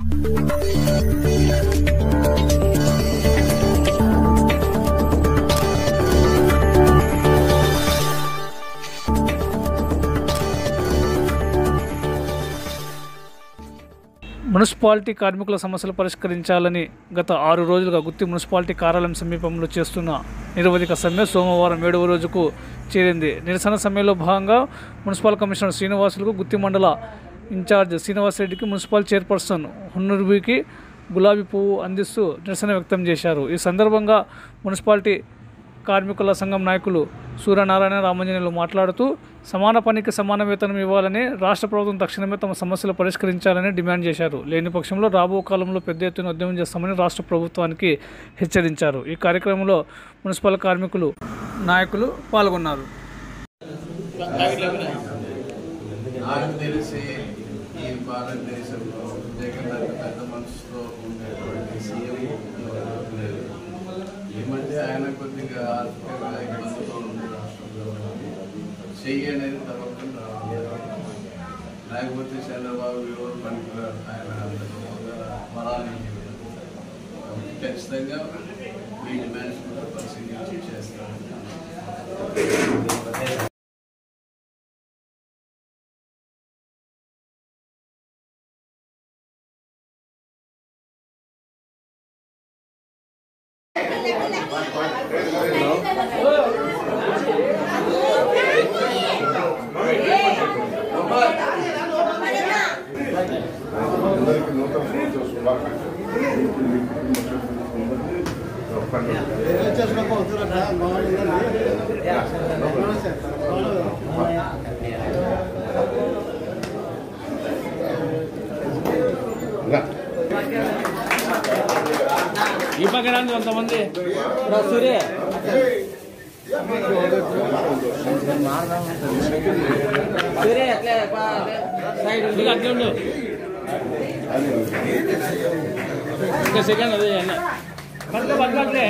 Municipality కార్మికుల సమస్యలు పరిష్కరించాలని గత 6 రోజులుగా గుత్తి మున్సిపాలిటీ కార్యాలయం సమీపంలో చేస్తున్న నిరవధిక సమ్మె సోమవారం 7వ రోజుకు చేరింది. నిరసన సమ్మెలో భాగంగా మున్సిపల్ కమిషనర్ శ్రీనివాసులకు, గుత్తి మండల ఇన్ఛార్జ్ శ్రీనివాసరెడ్డికి, మున్సిపల్ చైర్పర్సన్ హున్నూర్బీకి గులాబీ పువ్వు అందిస్తూ నిరసన వ్యక్తం చేశారు. ఈ సందర్భంగా మున్సిపాలిటీ కార్మికుల సంఘం నాయకులు సూర్యనారాయణ, రామాంజనేయులు మాట్లాడుతూ సమాన పనికి సమాన వేతనం ఇవ్వాలని, రాష్ట్ర ప్రభుత్వం తక్షణమే తమ సమస్యలు పరిష్కరించాలని డిమాండ్ చేశారు. లేని పక్షంలో రాబో కాలంలో పెద్ద ఎత్తున ఉద్యమం చేస్తామని రాష్ట్ర ప్రభుత్వానికి హెచ్చరించారు. ఈ కార్యక్రమంలో మున్సిపల్ కార్మికులు నాయకులు పాల్గొన్నారు. నాకు తెలిసి ఈ భారతదేశంలో జగన్ పెద్ద మనసుతో ఉండేటువంటి సీఎం లేదు. ఈ మధ్య ఆయన కొద్దిగా ఆర్థికంగా ఇబ్బందులో ఉంది రాష్ట్రంలో. చెయ్యి అనేది తప్పకుండా లేకపోతే చంద్రబాబు ఎవరు పనికిరారు. ఆయన బలాన్ని ఖచ్చితంగా ఈ డిమాండ్స్ కూడా పరిశీలించి చేస్తారు. ఈ పక్కన కొంతమంది ఇంకా సెకండ్ అదే పట్టుకోట్లే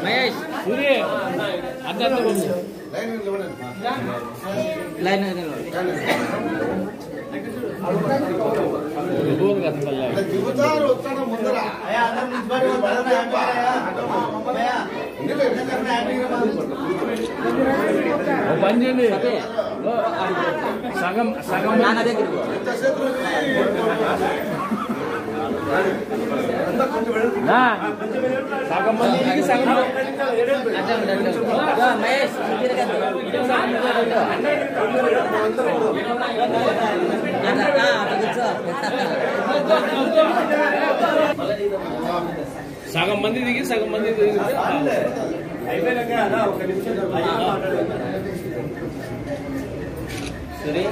మహేష్ సూర్య అర్థం లైన్ పని చేయండి. సగం సగం సగం మందికి సగం మహేష్ సగం మంది దిగి సగం మంది అయిపోయినాక ఒక నిమిషం సరే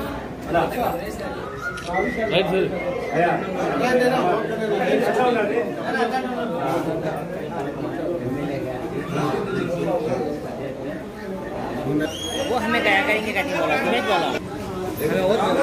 రైట్ वो हमें क्या करेंगे, तुम्हें बोला हमें